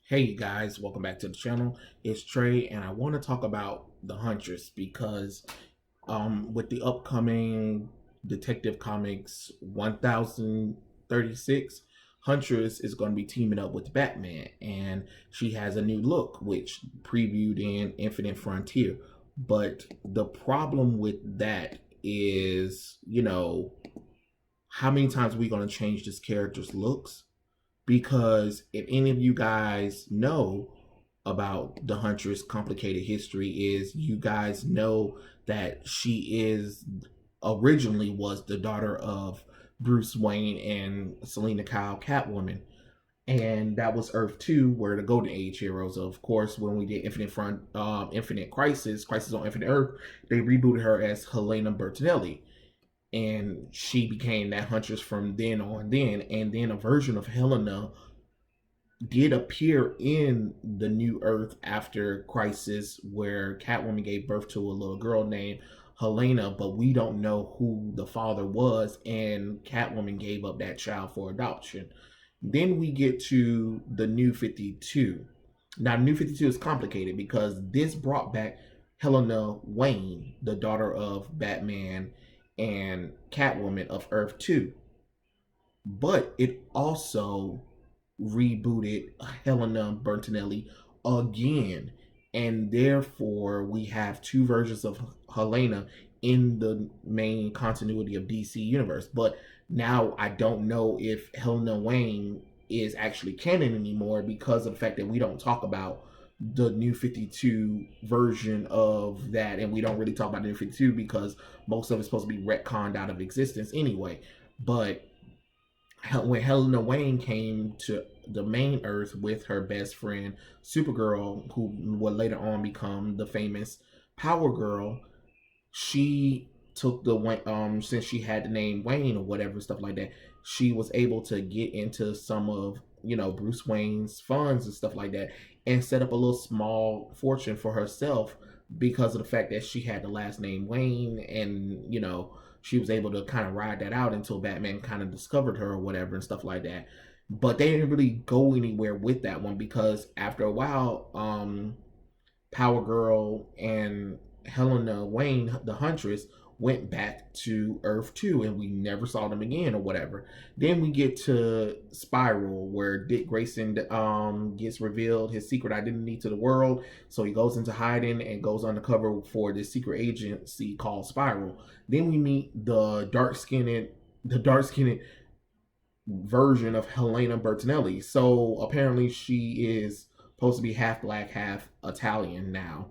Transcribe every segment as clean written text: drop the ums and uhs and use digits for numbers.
Hey you guys, welcome back to the channel. It's Trey and I want to talk about the Huntress because with the upcoming Detective Comics 1036, Huntress is going to be teaming up with Batman and she has a new look which previewed in Infinite Frontier. But the problem with that is, how many times are we going to change this character's looks? Because if any of you guys know about the Huntress complicated history, is you guys know that she is originally was the daughter of Bruce Wayne and Selena Kyle Catwoman. And that was Earth 2, where the Golden Age heroes. Of course, when we did Infinite Crisis on Infinite Earth, they rebooted her as Helena Bertinelli, and she became that Huntress from then on. And then a version of Helena did appear in the New Earth after Crisis, where Catwoman gave birth to a little girl named Helena, but we don't know who the father was, and Catwoman gave up that child for adoption. Then we get to the New 52. Now, New 52 is complicated because this brought back Helena Wayne, the daughter of Batman and Catwoman of Earth 2. But it also rebooted Helena Bertinelli again. And therefore, we have two versions of Helena in the main continuity of DC Universe. But now I don't know if Helena Wayne is actually canon anymore because of the fact that we don't talk about the New 52 version of that, and we don't really talk about the New 52 because most of it's supposed to be retconned out of existence anyway. But when Helena Wayne came to the main Earth with her best friend Supergirl, who would later on become the famous Power Girl, she took the since she had the name Wayne or whatever stuff like that, she was able to get into some of Bruce Wayne's funds and stuff like that, and set up a little small fortune for herself because of the fact that she had the last name Wayne, and she was able to kind of ride that out until Batman kind of discovered her or whatever and stuff like that. But they didn't really go anywhere with that one because after a while, Power Girl and Helena Wayne, the Huntress, went back to Earth 2 and we never saw them again or whatever. Then we get to Spiral, where Dick Grayson gets revealed his secret identity to the world. So he goes into hiding and goes undercover for this secret agency called Spiral. Then we meet the dark skinned version of Helena Bertinelli. So apparently she is supposed to be half black, half Italian now,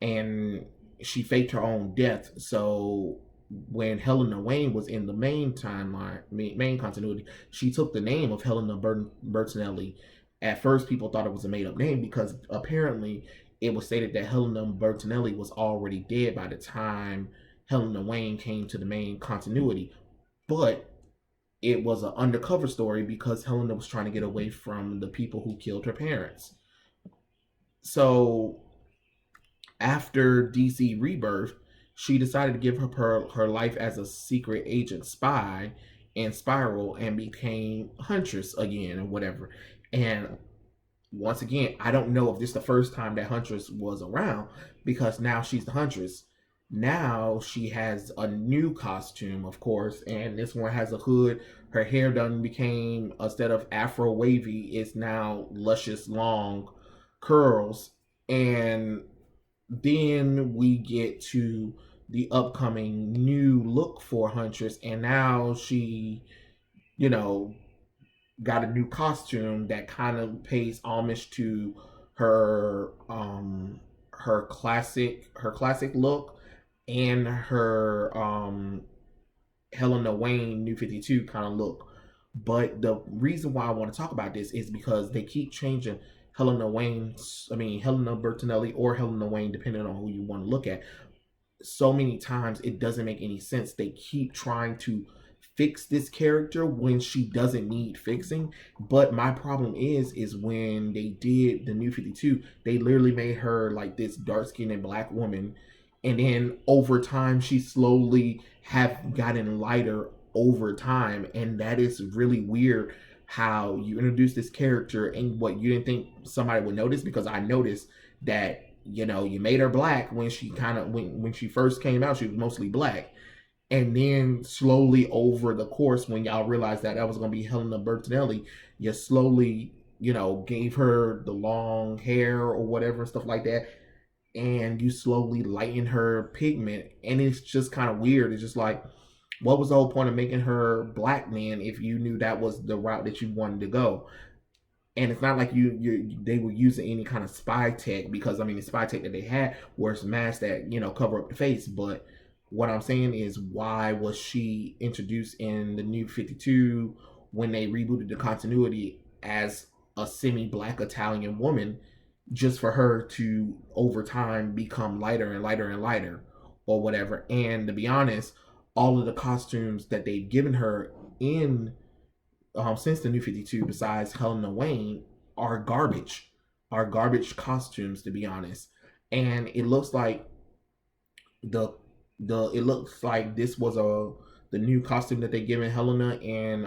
and she faked her own death. So when Helena Wayne was in the main timeline, main continuity, she took the name of Helena Bertinelli. At first, people thought it was a made-up name because apparently it was stated that Helena Bertinelli was already dead by the time Helena Wayne came to the main continuity. But it was an undercover story because Helena was trying to get away from the people who killed her parents. So after DC Rebirth, she decided to give her life as a secret agent spy in Spiral and became Huntress again or whatever. And once again, I don't know if this is the first time that Huntress was around because now she's the Huntress. Now she has a new costume, of course, and this one has a hood. Her hair done became, instead of afro wavy, it's now luscious long curls. And then we get to the upcoming new look for Huntress, and now she, you know, got a new costume that kind of pays homage to her her classic look and her Helena Wayne New 52 kind of look. But the reason why I want to talk about this is because they keep changing Helena Bertinelli or Helena Wayne, depending on who you want to look at. So many times it doesn't make any sense. They keep trying to fix this character when she doesn't need fixing. But my problem is when they did the New 52, they literally made her like this dark skinned and black woman, and then over time she slowly have gotten lighter over time, and that is really weird how you introduce this character and what you didn't think somebody would notice, because I noticed that, you know, you made her black when she kind of when she first came out, she was mostly black. And then slowly over the course, when y'all realized that that was going to be Helena Bertinelli, you slowly, you know, gave her the long hair or whatever and stuff like that. And you slowly lighten her pigment. And it's just kind of weird. It's just like, what was the whole point of making her black, man, if you knew that was the route that you wanted to go? And it's not like they were using any kind of spy tech, because I mean the spy tech that they had was masks that, you know, cover up the face. But what I'm saying is, why was she introduced in the New 52 when they rebooted the continuity as a semi-black Italian woman, just for her to over time become lighter and lighter and lighter or whatever? And to be honest, all of the costumes that they've given her in since the New 52, besides Helena Wayne, are garbage costumes, to be honest. And it looks like the it looks like this was the new costume that they given Helena in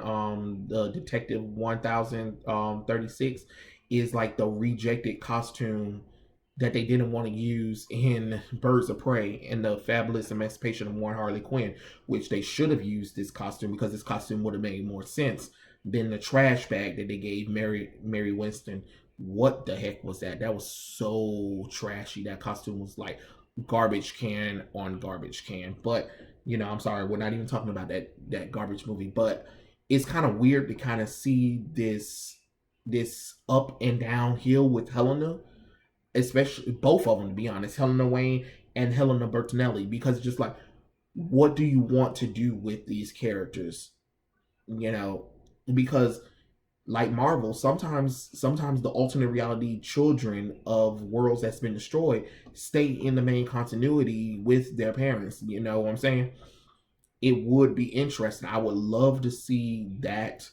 the Detective 1036 is like the rejected costume that they didn't want to use in Birds of Prey and the Fabulous Emancipation of One Harley Quinn, which they should have used this costume, because this costume would have made more sense than the trash bag that they gave Mary Winston. What the heck was that? That was so trashy. That costume was like garbage can on garbage can. But you know, I'm sorry, we're not even talking about that garbage movie. But it's kind of weird to kind of see this up and downhill with Helena, especially both of them, to be honest, Helena Wayne and Helena Bertinelli, because it's just like, what do you want to do with these characters? You know, because like Marvel, sometimes the alternate reality children of worlds that's been destroyed stay in the main continuity with their parents. You know what I'm saying? It would be interesting. I would love to see that,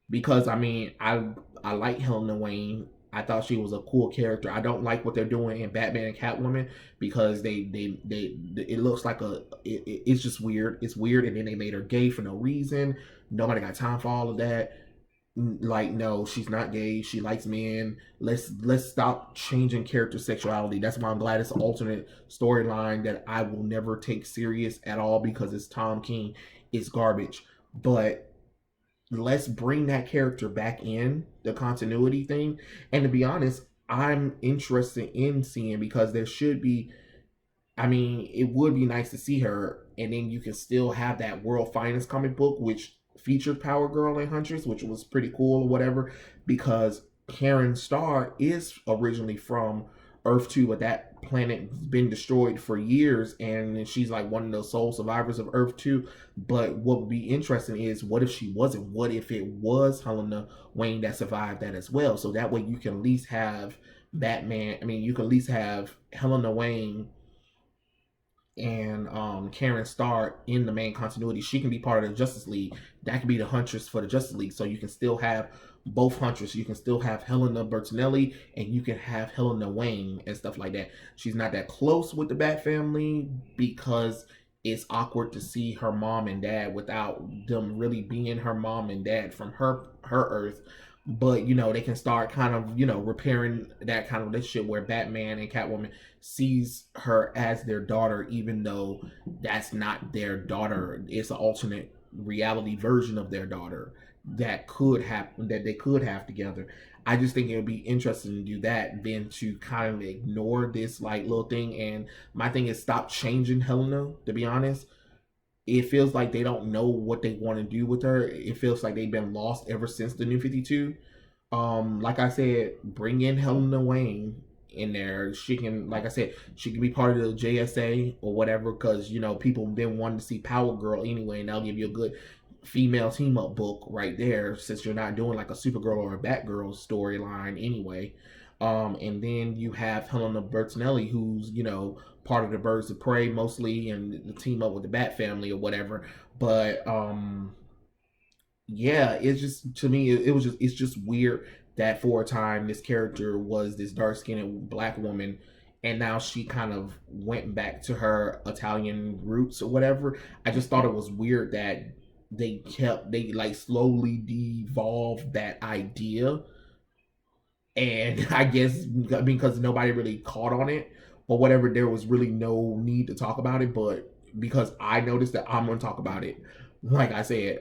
because I mean, I like Helena Wayne. I thought she was a cool character. I don't like what they're doing in Batman and Catwoman, because they it looks like it's just weird. It's weird, and then they made her gay for no reason. Nobody got time for all of that. Like, no, she's not gay. She likes men. Let's stop changing character sexuality. That's why I'm glad it's an alternate storyline that I will never take serious at all, because it's Tom King. It's garbage. But let's bring that character back in the continuity thing. And to be honest, I'm interested in seeing, because there should be, I mean, it would be nice to see her, and then you can still have that World Finest comic book, which featured Power Girl and Huntress, which was pretty cool or whatever, because Karen Starr is originally from Earth 2, but that planet's been destroyed for years, and she's like one of the sole survivors of Earth 2. But what would be interesting is, what if she wasn't? What if it was Helena Wayne that survived that as well? So that way you can at least have Batman, I mean, you can at least have Helena Wayne and Karen Starr in the main continuity. She can be part of the Justice League. That could be the Huntress for the Justice League. So you can still have both Huntress. You can still have Helena Bertinelli, and you can have Helena Wayne and stuff like that. She's not that close with the Bat family, because it's awkward to see her mom and dad without them really being her mom and dad from her Earth. But you know, they can start kind of, you know, repairing that kind of relationship where Batman and Catwoman sees her as their daughter, even though that's not their daughter. It's an alternate reality version of their daughter that could happen, that they could have together. I just think it would be interesting to do that than to kind of ignore this like little thing. And my thing is, stop changing Helena, to be honest. It feels like they don't know what they want to do with her. It feels like they've been lost ever since the New 52. Like I said, bring in Helena Wayne in there. She can, like I said, she can be part of the JSA or whatever, because you know people have been wanting to see Power Girl anyway, and that'll give you a good female team up book right there, since you're not doing like a Supergirl or a Batgirl storyline anyway. And then you have Helena Bertinelli, who's, you know, part of the Birds of Prey mostly, and the team up with the Bat family or whatever. But yeah, it's just, to me, it's just weird that for a time this character was this dark skinned black woman, and now she kind of went back to her Italian roots or whatever. I just thought it was weird that they like slowly devolved that idea, and I guess because nobody really caught on it or whatever, there was really no need to talk about it. But because I noticed that, I'm gonna talk about it. Like I said,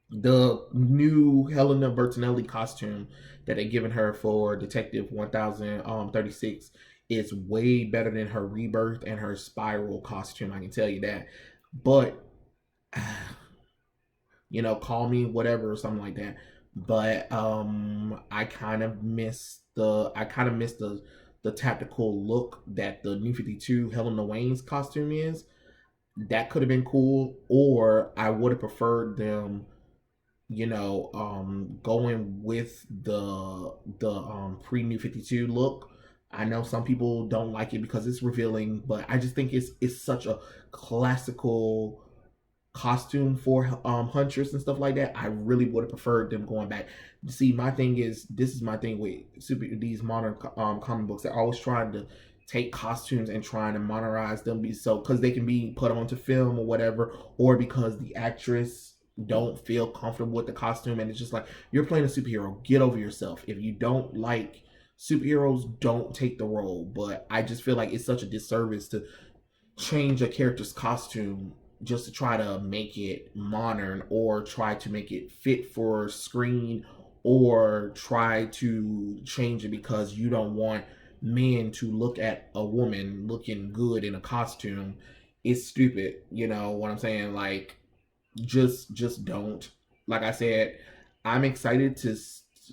the new Helena Bertinelli costume that they given her for Detective 1036 is way better than her Rebirth and her Spiral costume. I can tell you that. But call me whatever or something like that. But I kind of miss the tactical look that the New 52 Helena Wayne's costume is. That could have been cool, or I would have preferred them going with the pre New 52 look. I know some people don't like it because it's revealing, but I just think it's such a classical costume for Huntress and stuff like that. I really would have preferred them going back. See, my thing is, this is my thing with these modern comic books. They're always trying to take costumes and trying to modernize them, because they can be put onto film or whatever, or because the actress don't feel comfortable with the costume, and it's just like, you're playing a superhero, get over yourself. If you don't like superheroes, don't take the role. But I just feel like it's such a disservice to change a character's costume just to try to make it modern, or try to make it fit for screen, or try to change it because you don't want men to look at a woman looking good in a costume. It's stupid. You know what I'm saying? Like, just don't. Like I said, I'm excited to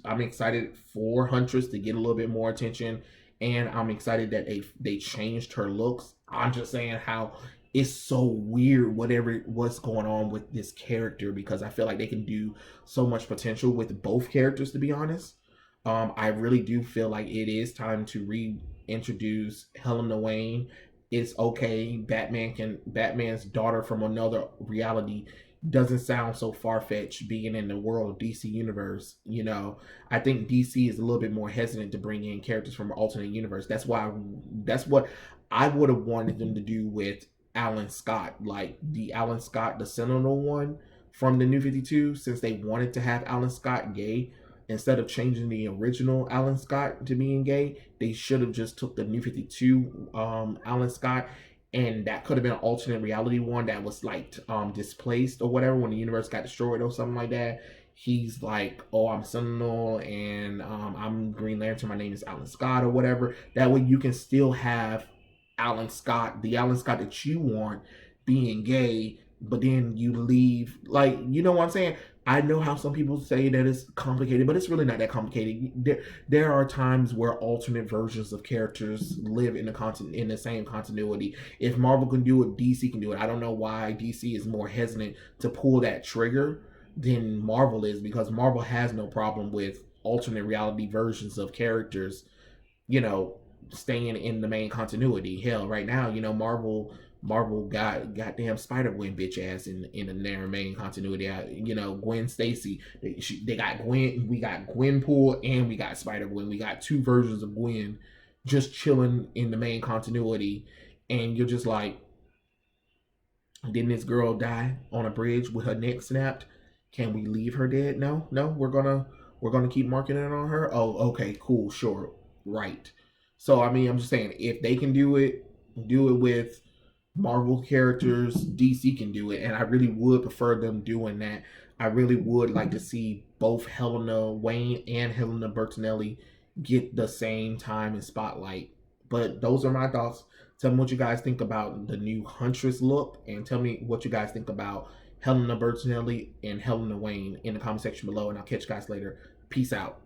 I'm excited for Huntress to get a little bit more attention, and I'm excited that they changed her looks. I'm just saying how it's so weird what's going on with this character, because I feel like they can do so much potential with both characters, to be honest. I really do feel like it is time to reintroduce Helena Wayne. It's okay. Batman's daughter from another reality doesn't sound so far-fetched being in the world of DC universe. I think DC is a little bit more hesitant to bring in characters from an alternate universe. That's what I would have wanted them to do with Alan Scott, like the Alan Scott, the Sentinel one from the New 52, since they wanted to have Alan Scott gay. Instead of changing the original Alan Scott to being gay, they should have just took the New 52 Alan Scott, and that could have been an alternate reality one that was like displaced or whatever when the universe got destroyed or something like that. He's like, oh, I'm Sentinel, and I'm Green Lantern, my name is Alan Scott or whatever. That way you can still have Alan Scott, the Alan Scott that you want, being gay, but then you leave, like, you know what I'm saying? I know how some people say that it's complicated, but it's really not that complicated. There are times where alternate versions of characters live in the same continuity. If Marvel can do it, DC can do it. I don't know why DC is more hesitant to pull that trigger than Marvel is, because Marvel has no problem with alternate reality versions of characters, staying in the main continuity. Hell, right now, Marvel got goddamn Spider-Gwen bitch ass in their main continuity. Gwen Stacy. They got Gwen. We got Gwenpool and we got Spider-Gwen. We got two versions of Gwen just chilling in the main continuity, and you're just like, didn't this girl die on a bridge with her neck snapped? Can we leave her dead? No, we're gonna keep marking it on her. Oh, okay, cool, sure, right. So I mean, I'm just saying, if they can do it with Marvel characters, DC can do it, and I really would prefer them doing that. I really would like to see both Helena Wayne and Helena Bertinelli get the same time and spotlight. But those are my thoughts. Tell me what you guys think about the new Huntress look, and tell me what you guys think about Helena Bertinelli and Helena Wayne in the comment section below, and I'll catch you guys later. Peace out.